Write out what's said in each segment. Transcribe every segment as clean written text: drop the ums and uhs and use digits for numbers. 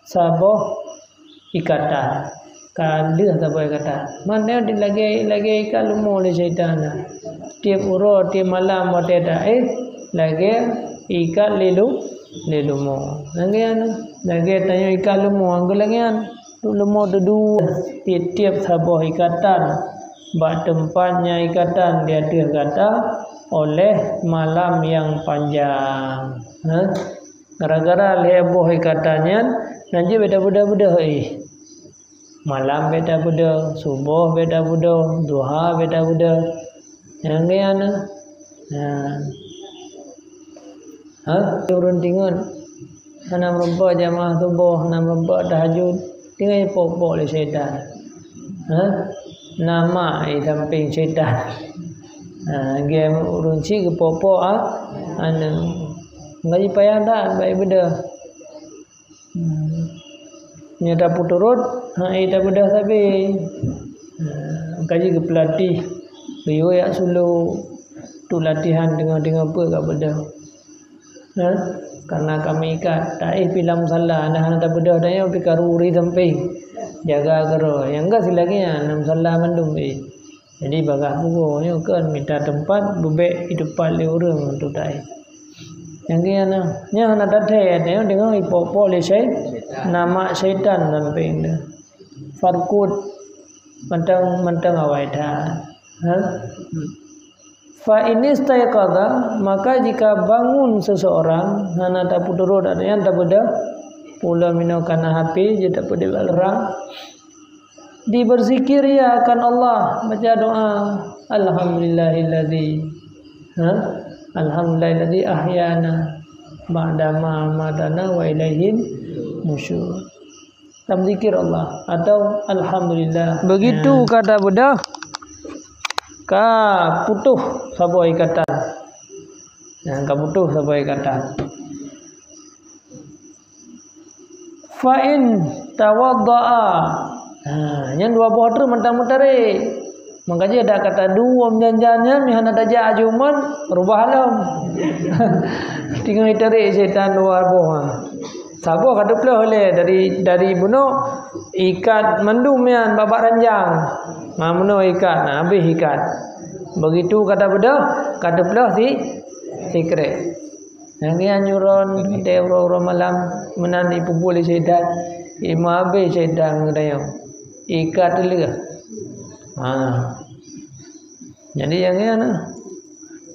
saboh ikatan. Kalah saboh ikatan. Mana dia lagi ikat lumo le syaitan. Tiap uro tiap malam mate dah lagi ikat lelumo. Lagi tanya ikat lumo anggo lagi lumo tu tiap saboh ikatan. Bak tempatnya ikatan dia kata oleh malam yang panjang. Gara-gara leboh ikatannya nanti beda-beda malam beda-beda, subuh beda-beda, duha beda-beda. Yang ni turun tingun. Hana merempak jamaah subuh, hana merempak tahajud. Tinggal pokok oleh syaitan. Nama samping syaitan. Game urunci ke popo ngaji payah dah baik benda. Nyata puturut ita benda sabi. Kaji ke pelatih. Biyo ya sulu tu latihan dengan apa kat benda. Karena kami ikat tak pilam salah dah tak benda dah yang pikaruri samping. Jaga kero. Yang enggak silagnya nam salah mandum Jadi bagah buku ni kan minta tempat bebek di depan le orang tu tai. Yang dia nya nak datang dia dengan ipo le nama syaitan samping dia. Farkut mentang awai dah. Fa ini stayqadha, maka jika bangun seseorang hana tak puturut ada yang tak beda pula minokan HP je tak pada larang diberzikir ya akan Allah baca doa alhamdulillahilladzi alhamdulillahilladzi ahyana ba'da ma amatana wa ilaihin nusyur. Zikir Allah atau alhamdulillah. Begitu kata bedah ka putuh sabuh ikatan. Ka putuh sabuh ikatan. Fa in tawaddaa. Yang dua bohter mentang-mentang makanya ada kata dua menjanjannya yang ada aja ajuman rubah alam. Tinggal itare setan luar boh. Sabuh kata pula oleh dari bunuh ikat mendum yang babak ranjang. Mamuno ikat, habis ikat. Begitu kata beda, kata pula secret. Yang dia nyuron deuro malam menani pupul setan. Ima habis setan ngadayo. Ikat dulu. Jadi yang ni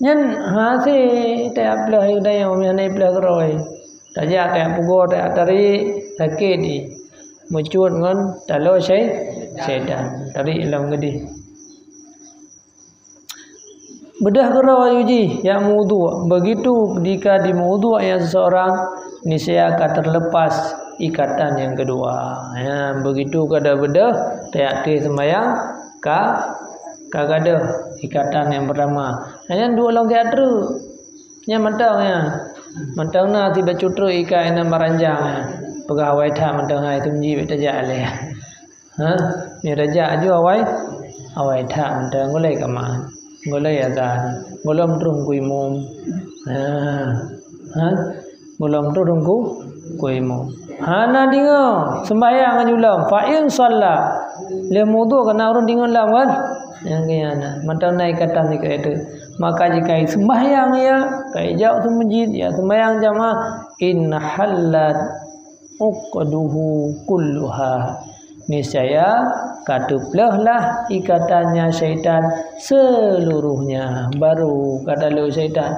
nyen si tak pula ngadayo menani pula keroi. Tajak tak pugo tak tari sakit di. Mucut ngon talo syaitan dari ilam gede. Bedah kera yuji yang wudu. Begitu jika di wudu yang seseorang niscaya akan terlepas ikatan yang kedua. Begitu kada bedah tak sembahyang kagada ikatan yang pertama. Hanya dua long teater. Nya mentang na tiba cutru ikat yang meranjang. Pegawai tak mentang itu menjadi tajak leh. Ni tajak aja awai tak mentang golai kaman. Golai azan. Golom terung kuimum. Golom terung kuimum. Hana dingo sembahyang ajulam. Fa in salla le wudu kena urun dingo lam kan. Yang kiana mentang naik kata ni itu. Maka jika sembahyang ya kai jauh tu masjid ya sembahyang jamaah in halat uqduhu kulluha. Niscaya katuplahlah ikatannya syaitan seluruhnya. Baru kata lu syaitan